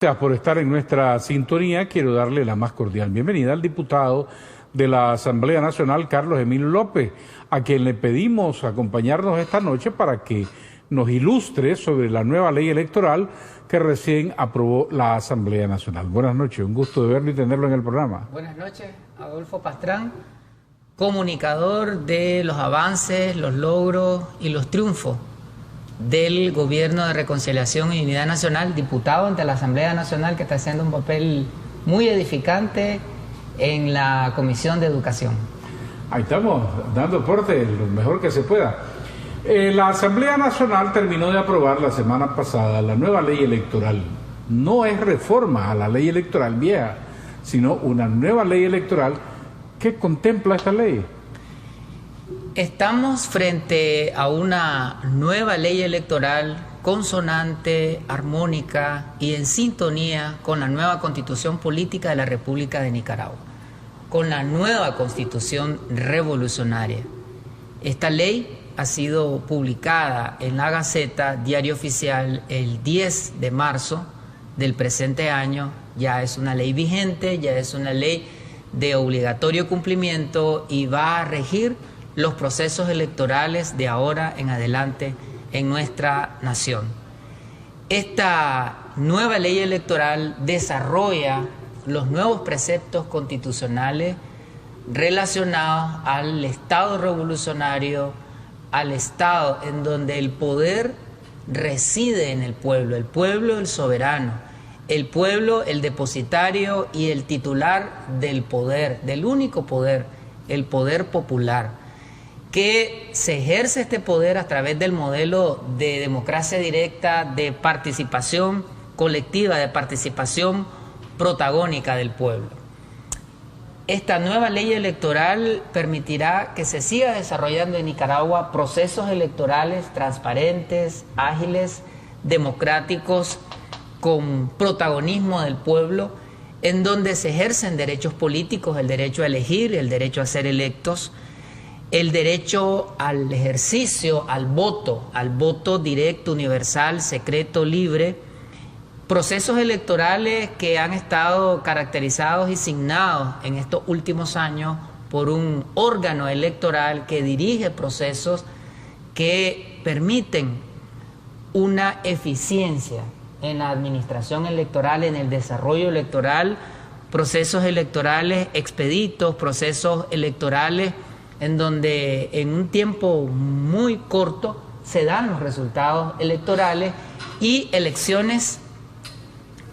Gracias por estar en nuestra sintonía. Quiero darle la más cordial bienvenida al diputado de la Asamblea Nacional, Carlos Emilio López, a quien le pedimos acompañarnos esta noche para que nos ilustre sobre la nueva ley electoral que recién aprobó la Asamblea Nacional. Buenas noches, un gusto de verlo y tenerlo en el programa. Buenas noches, Adolfo Pastrán, comunicador de los avances, los logros y los triunfos del Gobierno de Reconciliación y Unidad Nacional, diputado ante la Asamblea Nacional, que está haciendo un papel muy edificante en la Comisión de Educación. Ahí estamos, dando aporte lo mejor que se pueda. La Asamblea Nacional terminó de aprobar la semana pasada la nueva ley electoral. No es reforma a la ley electoral vieja, sino una nueva ley electoral que contempla esta ley. Estamos frente a una nueva ley electoral consonante, armónica y en sintonía con la nueva Constitución Política de la República de Nicaragua, con la nueva Constitución revolucionaria. Esta ley ha sido publicada en la Gaceta, Diario Oficial, el 10 de marzo del presente año. Ya es una ley vigente, ya es una ley de obligatorio cumplimiento y va a regir los procesos electorales de ahora en adelante en nuestra nación. Esta nueva ley electoral desarrolla los nuevos preceptos constitucionales relacionados al Estado revolucionario, al Estado en donde el poder reside en el pueblo el soberano, el pueblo el depositario y el titular del poder, del único poder, el poder popular, que se ejerce este poder a través del modelo de democracia directa, de participación colectiva, de participación protagónica del pueblo. Esta nueva ley electoral permitirá que se siga desarrollando en Nicaragua procesos electorales transparentes, ágiles, democráticos, con protagonismo del pueblo, en donde se ejercen derechos políticos, el derecho a elegir, el derecho a ser electos, el derecho al ejercicio, al voto directo, universal, secreto, libre, procesos electorales que han estado caracterizados y signados en estos últimos años por un órgano electoral que dirige procesos que permiten una eficiencia en la administración electoral, en el desarrollo electoral, procesos electorales expeditos, procesos electorales en donde en un tiempo muy corto se dan los resultados electorales y elecciones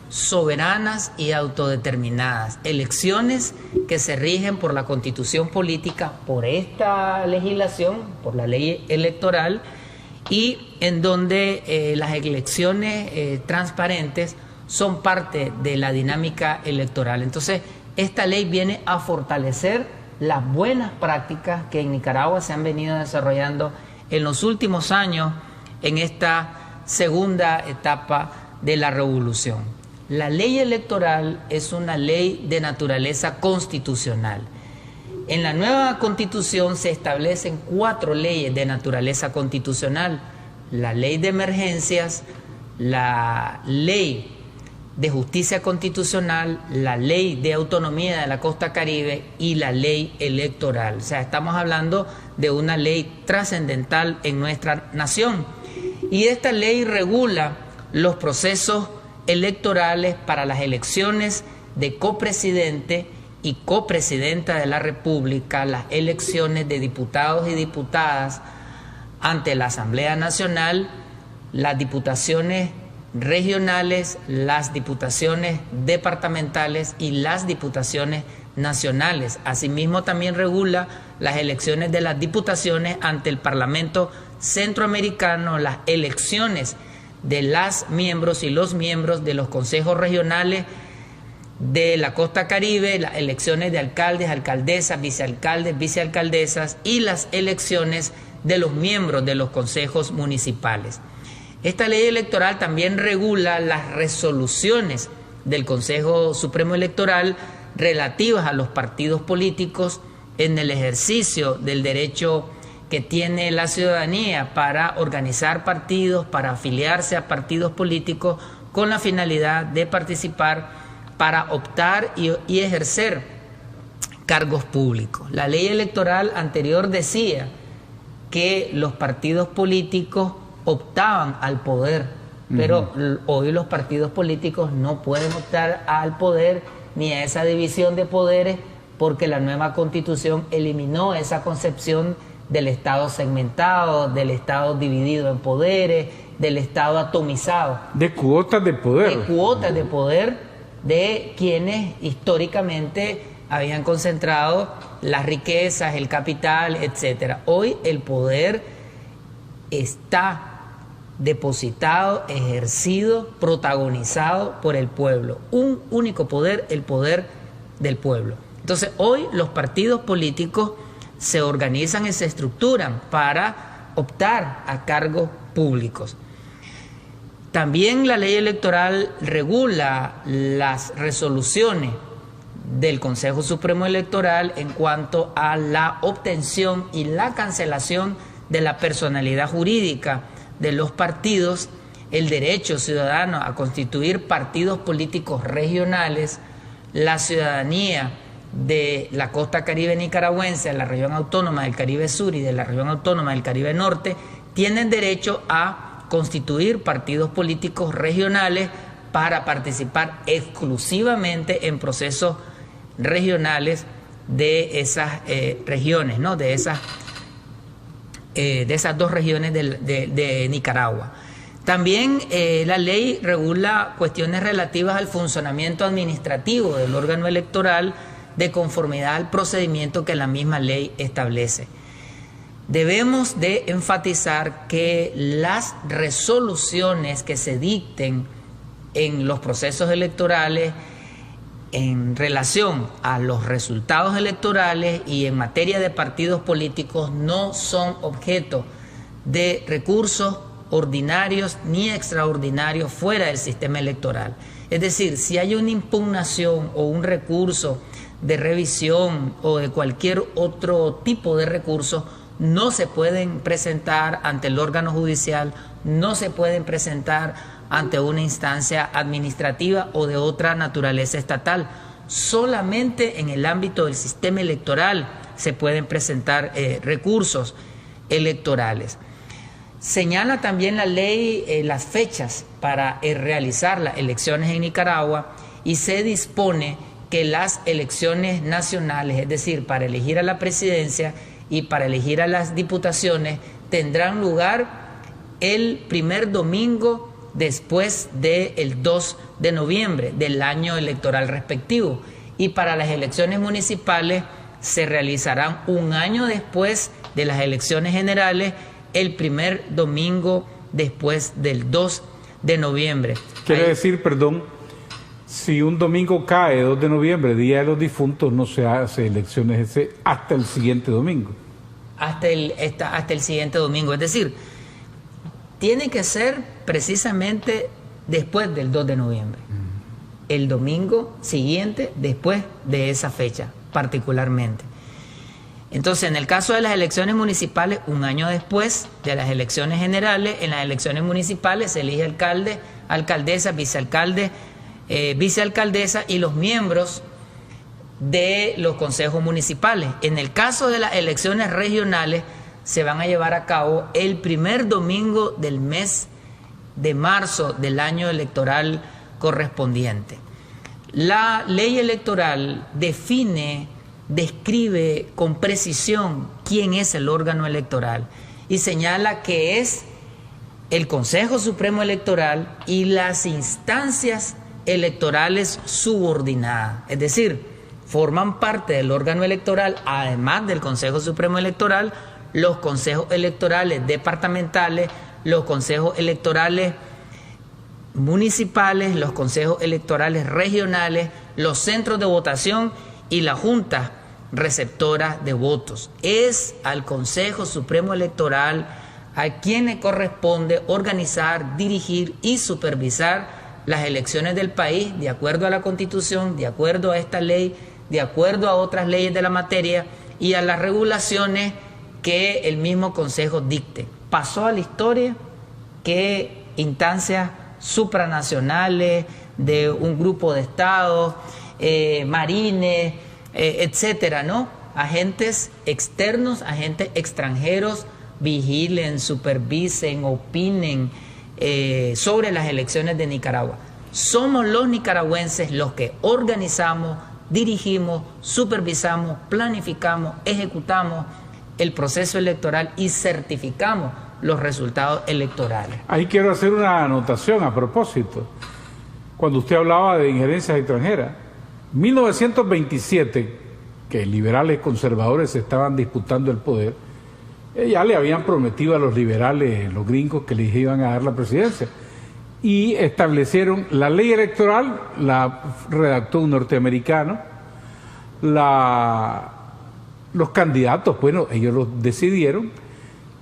soberanas y autodeterminadas, elecciones que se rigen por la Constitución Política, por esta legislación, por la ley electoral, y en donde las elecciones transparentes son parte de la dinámica electoral. Entonces, esta ley viene a fortalecer las buenas prácticas que en Nicaragua se han venido desarrollando en los últimos años en esta segunda etapa de la revolución. La ley electoral es una ley de naturaleza constitucional. En la nueva Constitución se establecen 4 leyes de naturaleza constitucional: la ley de emergencias, la ley de justicia constitucional, la ley de autonomía de la costa caribe y la ley electoral. O sea, estamos hablando de una ley trascendental en nuestra nación. Y esta ley regula los procesos electorales para las elecciones de copresidente y copresidenta de la República, las elecciones de diputados y diputadas ante la Asamblea Nacional, las diputaciones regionales, las diputaciones departamentales y las diputaciones nacionales. Asimismo, también regula las elecciones de las diputaciones ante el Parlamento Centroamericano, las elecciones de las miembros y los miembros de los consejos regionales de la costa caribe, las elecciones de alcaldes, alcaldesas, vicealcaldes, vicealcaldesas y las elecciones de los miembros de los consejos municipales. Esta ley electoral también regula las resoluciones del Consejo Supremo Electoral relativas a los partidos políticos en el ejercicio del derecho que tiene la ciudadanía para organizar partidos, para afiliarse a partidos políticos, con la finalidad de participar para optar y ejercer cargos públicos. La ley electoral anterior decía que los partidos políticos optaban al poder, pero hoy los partidos políticos no pueden optar al poder ni a esa división de poderes, porque la nueva Constitución eliminó esa concepción del Estado segmentado, del Estado dividido en poderes, del Estado atomizado. De cuotas de poder. De cuotas de poder de quienes históricamente habían concentrado las riquezas, el capital, etcétera. Hoy el poder está depositado, ejercido, protagonizado por el pueblo. Un único poder, el poder del pueblo. Entonces, hoy los partidos políticos se organizan y se estructuran para optar a cargos públicos. También la ley electoral regula las resoluciones del Consejo Supremo Electoral en cuanto a la obtención y la cancelación de la personalidad jurídica de los partidos, el derecho ciudadano a constituir partidos políticos regionales, la ciudadanía de la costa caribe nicaragüense, de la región autónoma del Caribe Sur y de la región autónoma del Caribe Norte, tienen derecho a constituir partidos políticos regionales para participar exclusivamente en procesos regionales de esas regiones, ¿no? de esas dos regiones de Nicaragua. También la ley regula cuestiones relativas al funcionamiento administrativo del órgano electoral de conformidad al procedimiento que la misma ley establece. Debemos de enfatizar que las resoluciones que se dicten en los procesos electorales en relación a los resultados electorales y en materia de partidos políticos no son objeto de recursos ordinarios ni extraordinarios fuera del sistema electoral. Es decir, si hay una impugnación o un recurso de revisión o de cualquier otro tipo de recurso, no se pueden presentar ante el órgano judicial, no se pueden presentar ante una instancia administrativa o de otra naturaleza estatal. Solamente en el ámbito del sistema electoral se pueden presentar recursos electorales. Señala también la ley las fechas para realizar las elecciones en Nicaragua y se dispone que las elecciones nacionales, es decir, para elegir a la presidencia y para elegir a las diputaciones, tendrán lugar el primer domingo después del 2 de noviembre del año electoral respectivo. Y para las elecciones municipales se realizarán un año después de las elecciones generales, el primer domingo después del 2 de noviembre. Quiere decir, perdón, si un domingo cae 2 de noviembre, Día de los Difuntos, no se hace elecciones hasta el siguiente domingo. Hasta el siguiente domingo. Es decir, tiene que ser precisamente después del 2 de noviembre. El domingo siguiente después de esa fecha, particularmente. Entonces, en el caso de las elecciones municipales, un año después de las elecciones generales, en las elecciones municipales se elige alcalde, alcaldesa, vicealcalde, vicealcaldesa y los miembros de los consejos municipales. En el caso de las elecciones regionales, se van a llevar a cabo el primer domingo del mes de marzo del año electoral correspondiente. La ley electoral describe con precisión quién es el órgano electoral y señala que es el Consejo Supremo Electoral y las instancias electorales subordinadas, es decir, forman parte del órgano electoral, además del Consejo Supremo Electoral, los consejos electorales departamentales, los consejos electorales municipales, los consejos electorales regionales, los centros de votación y la junta receptora de votos. Es al Consejo Supremo Electoral a quien le corresponde organizar, dirigir y supervisar las elecciones del país de acuerdo a la Constitución, de acuerdo a esta ley, de acuerdo a otras leyes de la materia y a las regulaciones que el mismo Consejo dicte. Pasó a la historia que instancias supranacionales de un grupo de estados, marines, etcétera, ¿no? Agentes externos, agentes extranjeros, vigilen, supervisen, opinen sobre las elecciones de Nicaragua. Somos los nicaragüenses los que organizamos, dirigimos, supervisamos, planificamos, ejecutamos el proceso electoral y certificamos los resultados electorales. Ahí quiero hacer una anotación a propósito. Cuando usted hablaba de injerencias extranjeras, 1927, que liberales conservadores estaban disputando el poder, ya le habían prometido a los liberales, los gringos, que les iban a dar la presidencia. Y establecieron la ley electoral, la redactó un norteamericano, los candidatos, bueno, ellos los decidieron.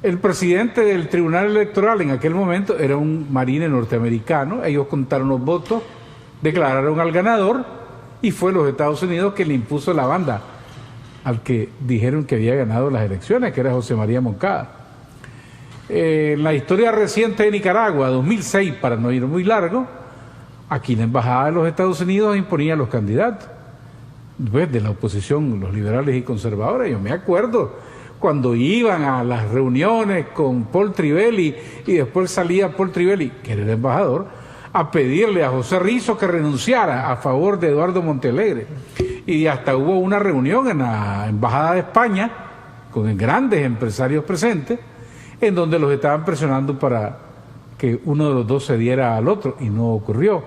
El presidente del Tribunal Electoral en aquel momento era un marine norteamericano, ellos contaron los votos, declararon al ganador y fue los Estados Unidos que le impuso la banda al que dijeron que había ganado las elecciones, que era José María Moncada. La historia reciente de Nicaragua, 2006, para no ir muy largo, aquí la embajada de los Estados Unidos imponía a los candidatos, pues, de la oposición, los liberales y conservadores. Yo me acuerdo cuando iban a las reuniones con Paul Trivelli y después salía Paul Trivelli, que era el embajador, a pedirle a José Rizo que renunciara a favor de Eduardo Montealegre. Y hasta hubo una reunión en la Embajada de España con grandes empresarios presentes, en donde los estaban presionando para que uno de los dos cediera al otro, y no ocurrió.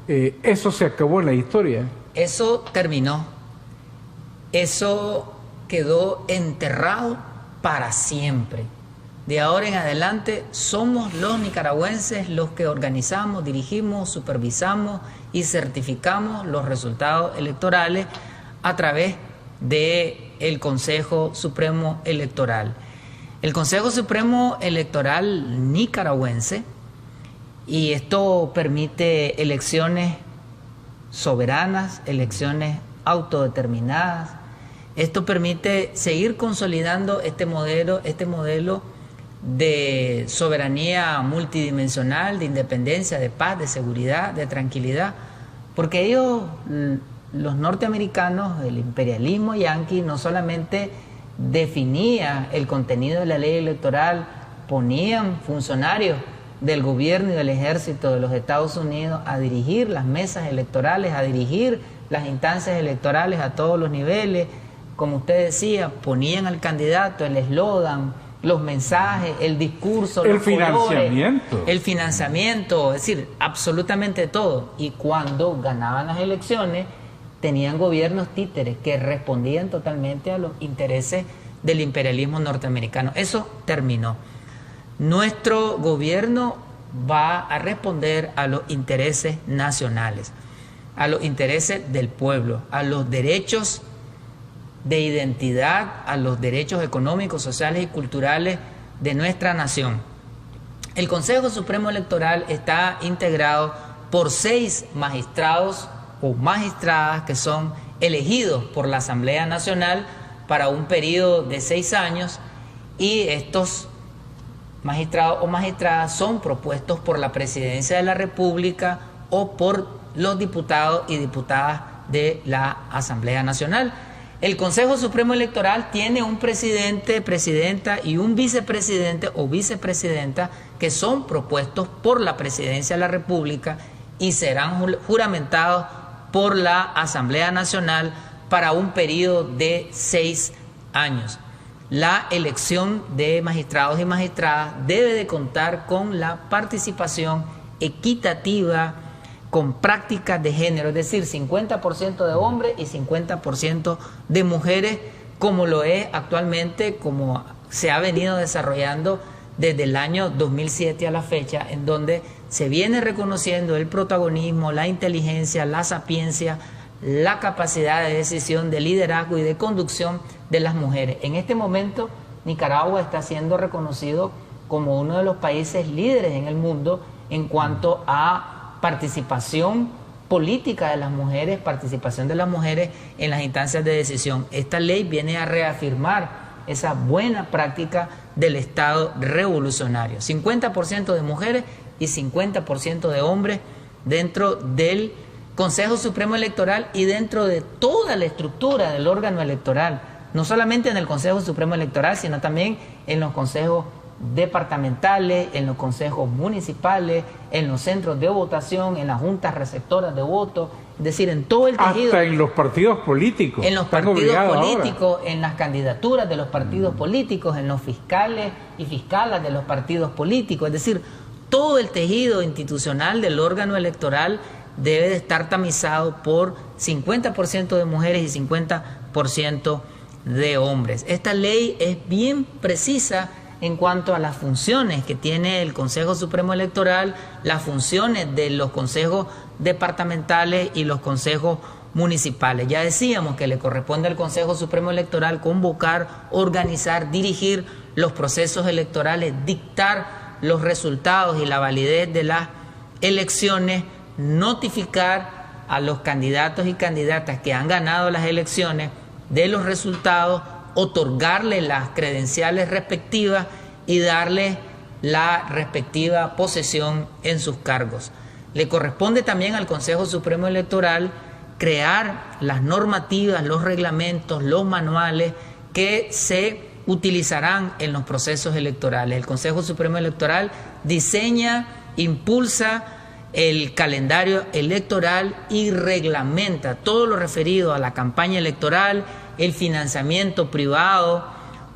Eso se acabó en la historia. Eso terminó. Eso quedó enterrado para siempre. De ahora en adelante somos los nicaragüenses los que organizamos, dirigimos, supervisamos y certificamos los resultados electorales a través del Consejo Supremo Electoral. El Consejo Supremo Electoral nicaragüense, y esto permite elecciones soberanas, elecciones autodeterminadas. Esto permite seguir consolidando este modelo de soberanía multidimensional, de independencia, de paz, de seguridad, de tranquilidad, porque ellos, los norteamericanos, el imperialismo yanqui, no solamente definía el contenido de la ley electoral, ponían funcionarios del gobierno y del ejército de los Estados Unidos a dirigir las mesas electorales, a dirigir las instancias electorales a todos los niveles. Como usted decía, ponían al candidato el eslogan, los mensajes, el discurso, el financiamiento. El financiamiento, es decir, absolutamente todo. Y cuando ganaban las elecciones, tenían gobiernos títeres que respondían totalmente a los intereses del imperialismo norteamericano. Eso terminó. Nuestro gobierno va a responder a los intereses nacionales, a los intereses del pueblo, a los derechos de identidad, a los derechos económicos, sociales y culturales de nuestra nación. El Consejo Supremo Electoral está integrado por 6 magistrados o magistradas que son elegidos por la Asamblea Nacional para un periodo de 6 años, y estos magistrados o magistradas son propuestos por la Presidencia de la República o por los diputados y diputadas de la Asamblea Nacional. El Consejo Supremo Electoral tiene un presidente, presidenta y un vicepresidente o vicepresidenta que son propuestos por la Presidencia de la República y serán juramentados por la Asamblea Nacional para un periodo de 6 años. La elección de magistrados y magistradas debe de contar con la participación equitativa, con prácticas de género, es decir, 50% de hombres y 50% de mujeres, como lo es actualmente, como se ha venido desarrollando desde el año 2007 a la fecha, en donde se viene reconociendo el protagonismo, la inteligencia, la sapiencia, la capacidad de decisión, de liderazgo y de conducción de las mujeres. En este momento, Nicaragua está siendo reconocido como uno de los países líderes en el mundo en cuanto a participación política de las mujeres, participación de las mujeres en las instancias de decisión. Esta ley viene a reafirmar esa buena práctica del Estado revolucionario. 50% de mujeres y 50% de hombres dentro del Consejo Supremo Electoral y dentro de toda la estructura del órgano electoral, no solamente en el Consejo Supremo Electoral, sino también en los consejos departamentales, en los consejos municipales, en los centros de votación, en las juntas receptoras de votos, es decir, en todo el tejido. Hasta en los partidos políticos. En los partidos políticos, en las candidaturas de los partidos políticos, en los fiscales y fiscalas de los partidos políticos, es decir, todo el tejido institucional del órgano electoral debe de estar tamizado por 50% de mujeres y 50% de hombres. Esta ley es bien precisa en cuanto a las funciones que tiene el Consejo Supremo Electoral, las funciones de los consejos departamentales y los consejos municipales. Ya decíamos que le corresponde al Consejo Supremo Electoral convocar, organizar, dirigir los procesos electorales, dictar los resultados y la validez de las elecciones, notificar a los candidatos y candidatas que han ganado las elecciones de los resultados, otorgarle las credenciales respectivas y darle la respectiva posesión en sus cargos. Le corresponde también al Consejo Supremo Electoral crear las normativas, los reglamentos, los manuales que se utilizarán en los procesos electorales. El Consejo Supremo Electoral diseña, impulsa el calendario electoral y reglamenta todo lo referido a la campaña electoral, el financiamiento privado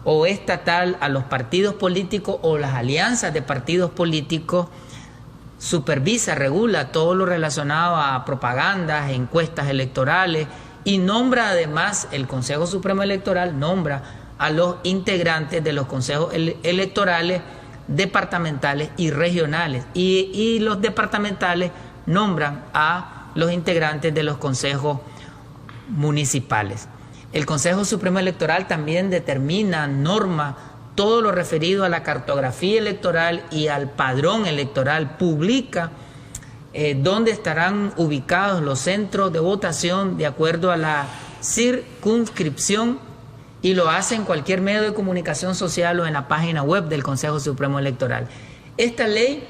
o estatal a los partidos políticos o las alianzas de partidos políticos, supervisa, regula todo lo relacionado a propagandas, encuestas electorales y nombra además, el Consejo Supremo Electoral nombra a los integrantes de los consejos electorales departamentales y regionales y los departamentales nombran a los integrantes de los consejos municipales. El Consejo Supremo Electoral también determina, norma todo lo referido a la cartografía electoral y al padrón electoral, publica dónde estarán ubicados los centros de votación de acuerdo a la circunscripción y lo hace en cualquier medio de comunicación social o en la página web del Consejo Supremo Electoral. Esta ley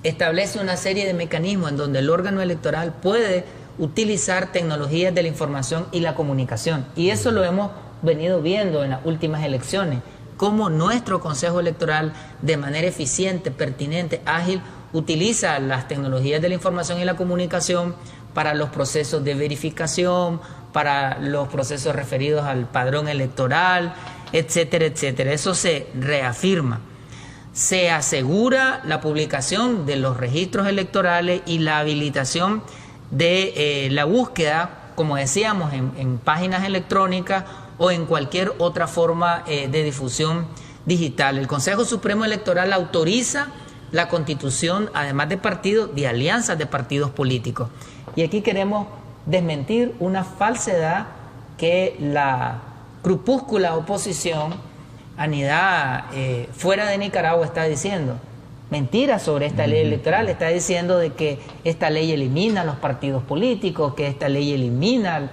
establece una serie de mecanismos en donde el órgano electoral puede utilizar tecnologías de la información y la comunicación. Y eso lo hemos venido viendo en las últimas elecciones, cómo nuestro Consejo Electoral de manera eficiente, pertinente, ágil, utiliza las tecnologías de la información y la comunicación para los procesos de verificación, para los procesos referidos al padrón electoral, etcétera, etcétera. Eso se reafirma. Se asegura la publicación de los registros electorales y la habilitación de la búsqueda, como decíamos, en páginas electrónicas o en cualquier otra forma de difusión digital. El Consejo Supremo Electoral autoriza la constitución, además de partidos, de alianzas de partidos políticos. Y aquí queremos desmentir una falsedad que la crepúscula oposición, anidada fuera de Nicaragua, está diciendo. Mentiras sobre esta ley electoral, está diciendo de que esta ley elimina los partidos políticos, que esta ley elimina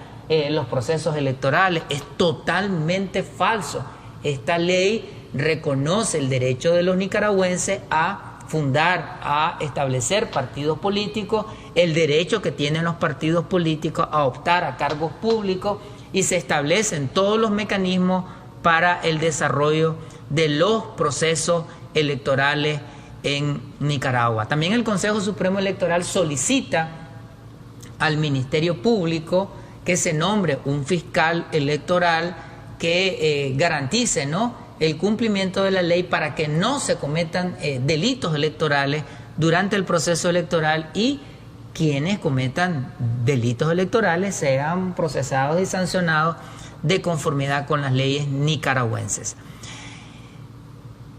los procesos electorales. Es totalmente falso. Esta ley reconoce el derecho de los nicaragüenses a fundar, a establecer partidos políticos, el derecho que tienen los partidos políticos a optar a cargos públicos y se establecen todos los mecanismos para el desarrollo de los procesos electorales en Nicaragua. También el Consejo Supremo Electoral solicita al Ministerio Público que se nombre un fiscal electoral que garantice, ¿no?, el cumplimiento de la ley para que no se cometan delitos electorales durante el proceso electoral y quienes cometan delitos electorales sean procesados y sancionados de conformidad con las leyes nicaragüenses.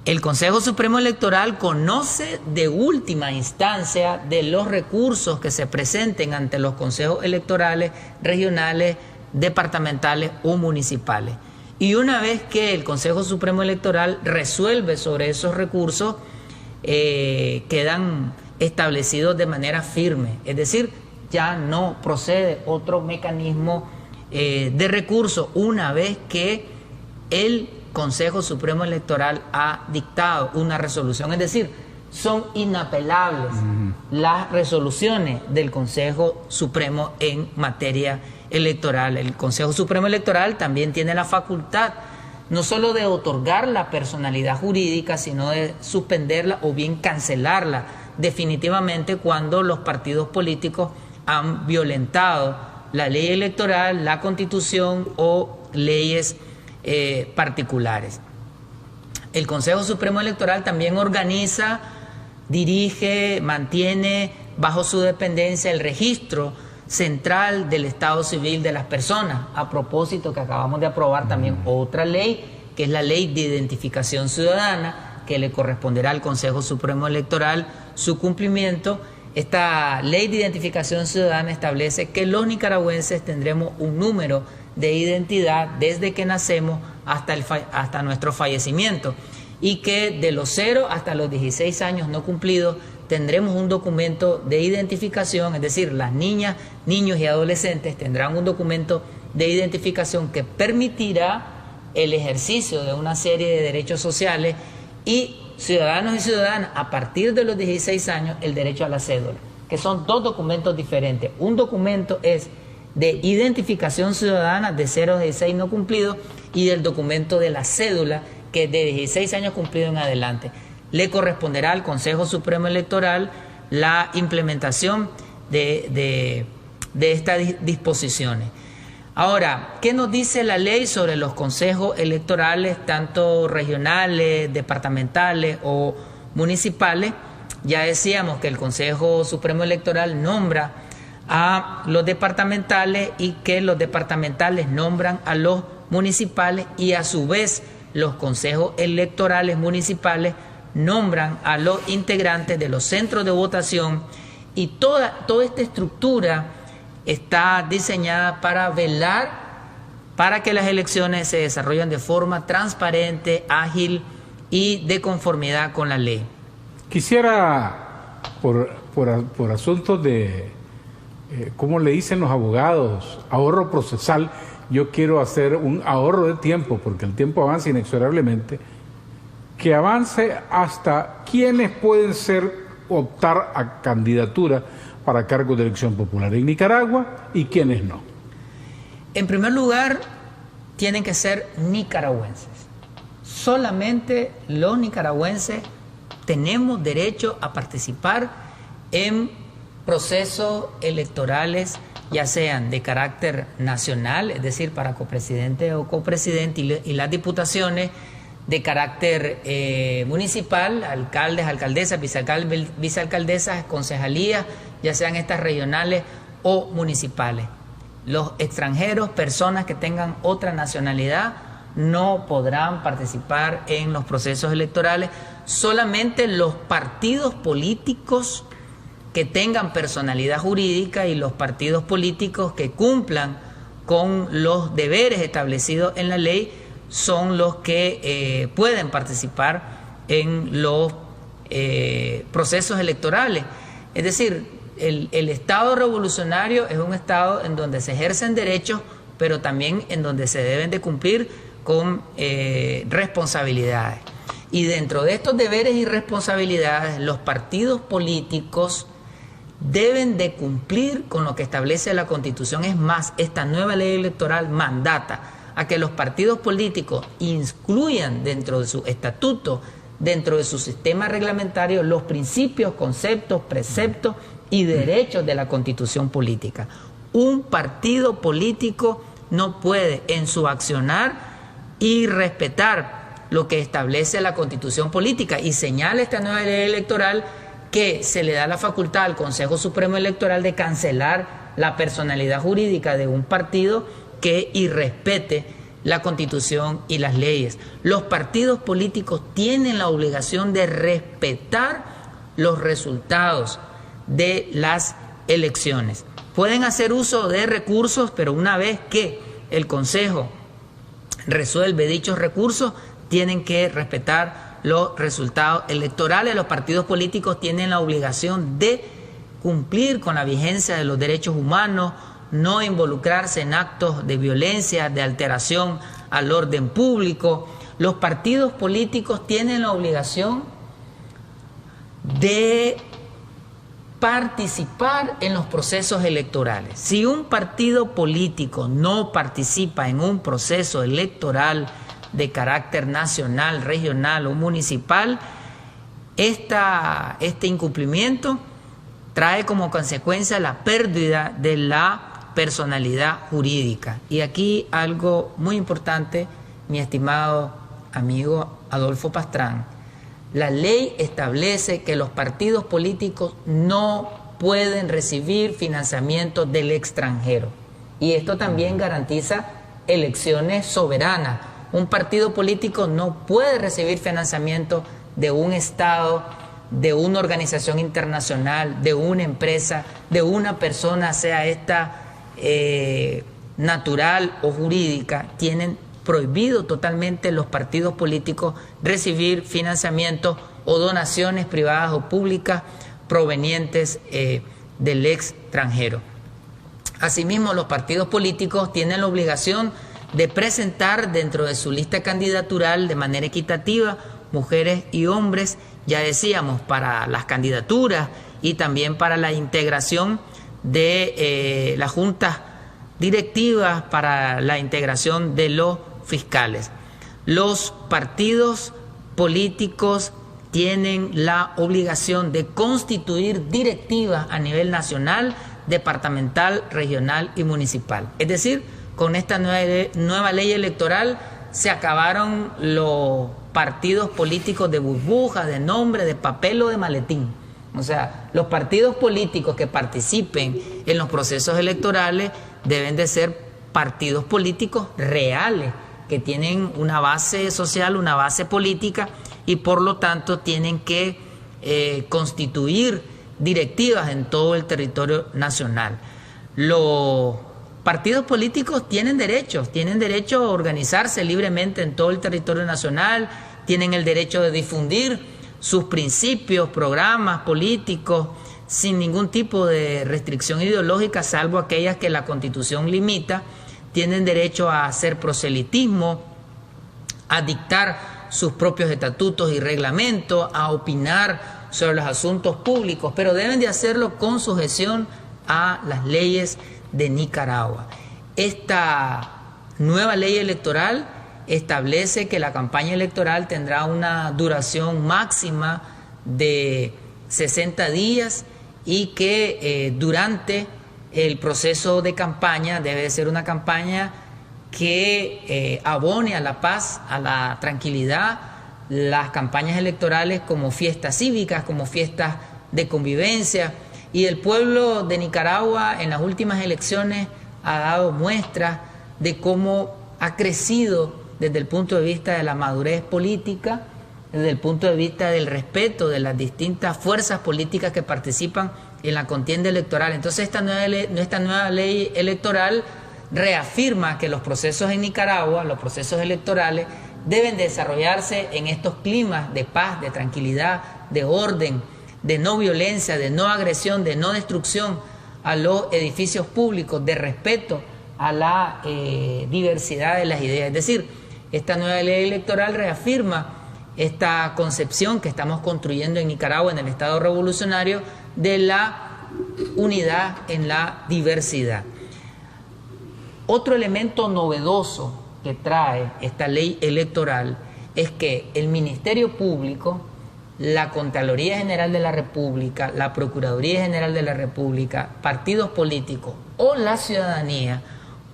El Consejo Supremo Electoral conoce de última instancia de los recursos que se presenten ante los consejos electorales regionales, departamentales o municipales. Y una vez que el Consejo Supremo Electoral resuelve sobre esos recursos, quedan establecidos de manera firme. Es decir, ya no procede otro mecanismo de recurso una vez que el Consejo Supremo Electoral ha dictado una resolución. Es decir, son inapelables las resoluciones del Consejo Supremo en materia electoral. El Consejo Supremo Electoral también tiene la facultad no solo de otorgar la personalidad jurídica, sino de suspenderla o bien cancelarla definitivamente cuando los partidos políticos han violentado la ley electoral, la Constitución o leyes particulares. El Consejo Supremo Electoral también organiza, dirige, mantiene bajo su dependencia el registro central del estado civil de las personas. A propósito que acabamos de aprobar también otra ley, que es la Ley de Identificación Ciudadana, que le corresponderá al Consejo Supremo Electoral su cumplimiento. Esta Ley de Identificación Ciudadana establece que los nicaragüenses tendremos un número de identidad desde que nacemos hasta nuestro fallecimiento, y que de los 0 hasta los 16 años no cumplidos tendremos un documento de identificación, es decir, las niñas, niños y adolescentes tendrán un documento de identificación que permitirá el ejercicio de una serie de derechos sociales, y ciudadanos y ciudadanas a partir de los 16 años el derecho a la cédula, que son dos documentos diferentes. Un documento es de identificación ciudadana de 0 a 16 no cumplidos, y del documento de la cédula, que es de 16 años cumplidos en adelante. Le corresponderá al Consejo Supremo Electoral la implementación de estas disposiciones. Ahora, ¿qué nos dice la ley sobre los consejos electorales, tanto regionales, departamentales o municipales? Ya decíamos que el Consejo Supremo Electoral nombra a los departamentales y que los departamentales nombran a los municipales, y a su vez los consejos electorales municipales nombran a los integrantes de los centros de votación, y toda esta estructura está diseñada para velar para que las elecciones se desarrollen de forma transparente, ágil y de conformidad con la ley. Quisiera, por asuntos de, ¿cómo le dicen los abogados? Ahorro procesal. Yo quiero hacer un ahorro de tiempo, porque el tiempo avanza inexorablemente, que avance hasta quiénes pueden optar a candidatura para cargos de elección popular en Nicaragua y quiénes no. En primer lugar, tienen que ser nicaragüenses. Solamente los nicaragüenses tenemos derecho a participar en procesos electorales, ya sean de carácter nacional, es decir, para copresidente o copresidente, y las diputaciones de carácter municipal, alcaldes, alcaldesas, vicealcaldesas, concejalías, ya sean estas regionales o municipales. Los extranjeros, personas que tengan otra nacionalidad, no podrán participar en los procesos electorales. Solamente los partidos políticos que tengan personalidad jurídica y los partidos políticos que cumplan con los deberes establecidos en la ley son los que pueden participar en los procesos electorales. Es decir, el Estado revolucionario es un Estado en donde se ejercen derechos, pero también en donde se deben de cumplir con responsabilidades. Y dentro de estos deberes y responsabilidades, los partidos políticos deben de cumplir con lo que establece la Constitución. Es más, esta nueva ley electoral mandata a que los partidos políticos incluyan dentro de su estatuto, dentro de su sistema reglamentario, los principios, conceptos, preceptos y derechos de la Constitución política. Un partido político no puede en su accionar y respetar lo que establece la Constitución política, y señala esta nueva ley electoral que se le da la facultad al Consejo Supremo Electoral de cancelar la personalidad jurídica de un partido que irrespete la Constitución y las leyes. Los partidos políticos tienen la obligación de respetar los resultados de las elecciones. Pueden hacer uso de recursos, pero una vez que el Consejo resuelve dichos recursos, tienen que respetar los resultados electorales. Los partidos políticos tienen la obligación de cumplir con la vigencia de los derechos humanos, no involucrarse en actos de violencia, de alteración al orden público. Los partidos políticos tienen la obligación de participar en los procesos electorales. Si un partido político no participa en un proceso electoral de carácter nacional, regional o municipal, este incumplimiento trae como consecuencia la pérdida de la personalidad jurídica. Y aquí algo muy importante, mi estimado amigo Adolfo Pastrán: la ley establece que los partidos políticos no pueden recibir financiamiento del extranjero. Y esto también garantiza elecciones soberanas. Un partido político no puede recibir financiamiento de un Estado, de una organización internacional, de una empresa, de una persona, sea esta natural o jurídica. Tienen prohibido totalmente los partidos políticos recibir financiamiento o donaciones privadas o públicas provenientes del extranjero. Asimismo, los partidos políticos tienen la obligación de presentar dentro de su lista candidatural de manera equitativa mujeres y hombres, ya decíamos, para las candidaturas y también para la integración de las juntas directivas, para la integración de los fiscales. Los partidos políticos tienen la obligación de constituir directivas a nivel nacional, departamental, regional y municipal. Es decir, con esta nueva ley electoral se acabaron los partidos políticos de burbuja, de nombre, de papel o de maletín. O sea, los partidos políticos que participen en los procesos electorales deben de ser partidos políticos reales, que tienen una base social, una base política, y por lo tanto tienen que constituir directivas en todo el territorio nacional. Los partidos políticos tienen derecho a organizarse libremente en todo el territorio nacional, tienen el derecho de difundir sus principios, programas políticos, sin ningún tipo de restricción ideológica, salvo aquellas que la Constitución limita. Tienen derecho a hacer proselitismo, a dictar sus propios estatutos y reglamentos, a opinar sobre los asuntos públicos, pero deben de hacerlo con sujeción a las leyes de Nicaragua. Esta nueva ley electoral establece que la campaña electoral tendrá una duración máxima de 60 días y que durante el proceso de campaña debe ser una campaña que abone a la paz, a la tranquilidad, las campañas electorales como fiestas cívicas, como fiestas de convivencia. Y el pueblo de Nicaragua en las últimas elecciones ha dado muestras de cómo ha crecido desde el punto de vista de la madurez política, desde el punto de vista del respeto de las distintas fuerzas políticas que participan en la contienda electoral. Entonces esta nueva ley electoral reafirma que los procesos en Nicaragua, los procesos electorales, deben desarrollarse en estos climas de paz, de tranquilidad, de orden, de no violencia, de no agresión, de no destrucción a los edificios públicos, de respeto a la diversidad de las ideas. Es decir, esta nueva ley electoral reafirma esta concepción que estamos construyendo en Nicaragua, en el Estado revolucionario, de la unidad en la diversidad. Otro elemento novedoso que trae esta ley electoral es que el Ministerio Público, la Contraloría General de la República, la Procuraduría General de la República, partidos políticos o la ciudadanía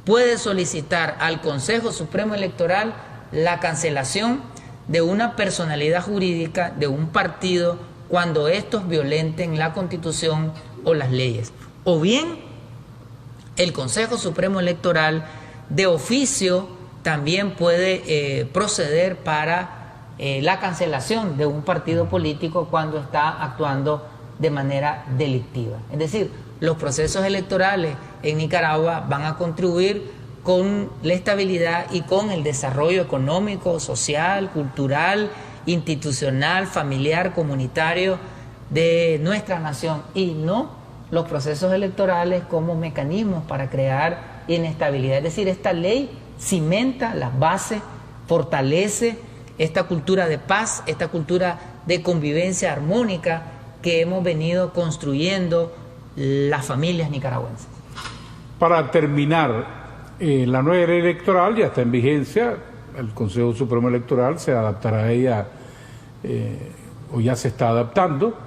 puede solicitar al Consejo Supremo Electoral la cancelación de una personalidad jurídica de un partido cuando estos violenten la Constitución o las leyes. O bien, el Consejo Supremo Electoral de oficio también puede proceder para la cancelación de un partido político cuando está actuando de manera delictiva. Es decir, los procesos electorales en Nicaragua van a contribuir con la estabilidad y con el desarrollo económico, social, cultural, institucional, familiar, comunitario de nuestra nación, y no los procesos electorales como mecanismos para crear inestabilidad. Es decir, esta ley cimenta las bases, fortalece esta cultura de paz, esta cultura de convivencia armónica que hemos venido construyendo las familias nicaragüenses. Para terminar, la nueva ley electoral ya está en vigencia, el Consejo Supremo Electoral se adaptará a ella, o ya se está adaptando.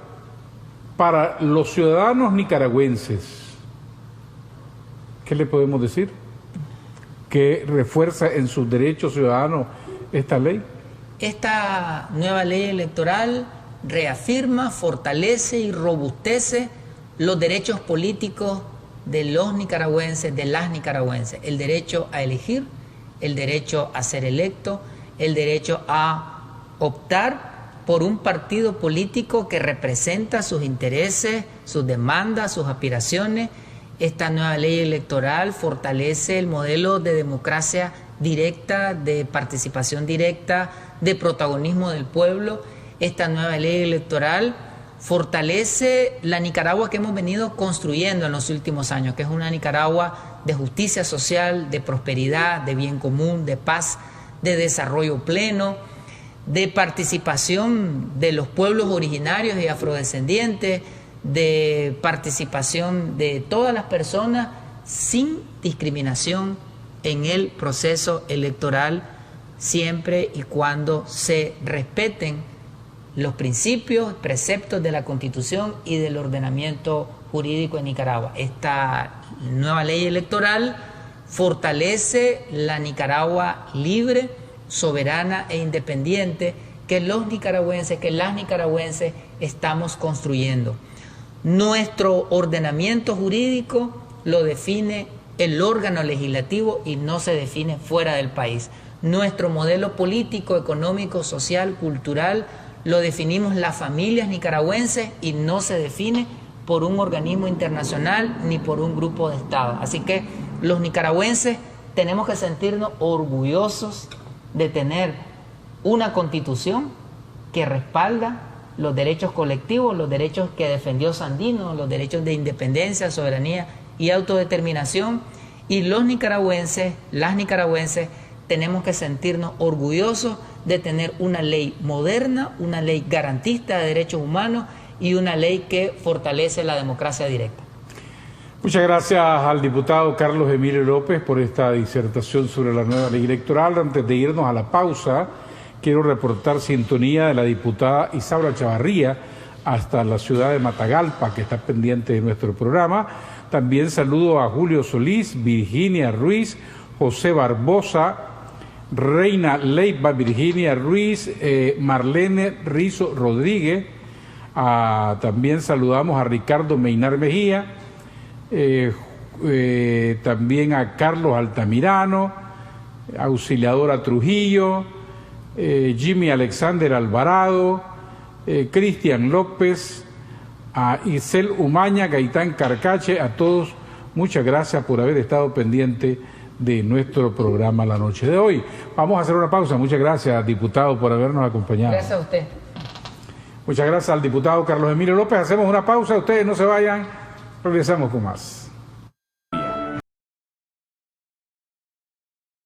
Para los ciudadanos nicaragüenses, ¿qué le podemos decir? ¿Qué refuerza en sus derechos ciudadanos esta ley? Esta nueva ley electoral reafirma, fortalece y robustece los derechos políticos de los nicaragüenses, de las nicaragüenses, el derecho a elegir, el derecho a ser electo, el derecho a optar por un partido político que representa sus intereses, sus demandas, sus aspiraciones. Esta nueva ley electoral fortalece el modelo de democracia directa, de participación directa, de protagonismo del pueblo. Esta nueva ley electoral fortalece la Nicaragua que hemos venido construyendo en los últimos años, que es una Nicaragua de justicia social, de prosperidad, de bien común, de paz, de desarrollo pleno, de participación de los pueblos originarios y afrodescendientes, de participación de todas las personas sin discriminación en el proceso electoral, siempre y cuando se respeten los principios, preceptos de la Constitución y del ordenamiento jurídico en Nicaragua. Esta nueva ley electoral fortalece la Nicaragua libre, soberana e independiente que los nicaragüenses, que las nicaragüenses estamos construyendo. Nuestro ordenamiento jurídico lo define el órgano legislativo y no se define fuera del país. Nuestro modelo político, económico, social, cultural lo definimos las familias nicaragüenses y no se define por un organismo internacional ni por un grupo de Estado. Así que los nicaragüenses tenemos que sentirnos orgullosos de tener una constitución que respalda los derechos colectivos, los derechos que defendió Sandino, los derechos de independencia, soberanía y autodeterminación. Y los nicaragüenses, las nicaragüenses, tenemos que sentirnos orgullosos de tener una ley moderna, una ley garantista de derechos humanos y una ley que fortalece la democracia directa. Muchas gracias al diputado Carlos Emilio López por esta disertación sobre la nueva ley electoral. Antes de irnos a la pausa, quiero reportar sintonía de la diputada Isaura Chavarría hasta la ciudad de Matagalpa, que está pendiente de nuestro programa. También saludo a Julio Solís, Virginia Ruiz, José Barbosa, Reina Leiva, Virginia Ruiz, Marlene Rizo Rodríguez. También saludamos a Ricardo Meinar Mejía, también a Carlos Altamirano, Auxiliadora Trujillo, Jimmy Alexander Alvarado, Cristian López, a Isel Umaña, Gaitán Carcache. A todos, muchas gracias por haber estado pendiente de nuestro programa la noche de hoy. Vamos a hacer una pausa. Muchas gracias, diputado, por habernos acompañado. Gracias a usted. Muchas gracias al diputado Carlos Emilio López. Hacemos una pausa, ustedes no se vayan, regresamos con más.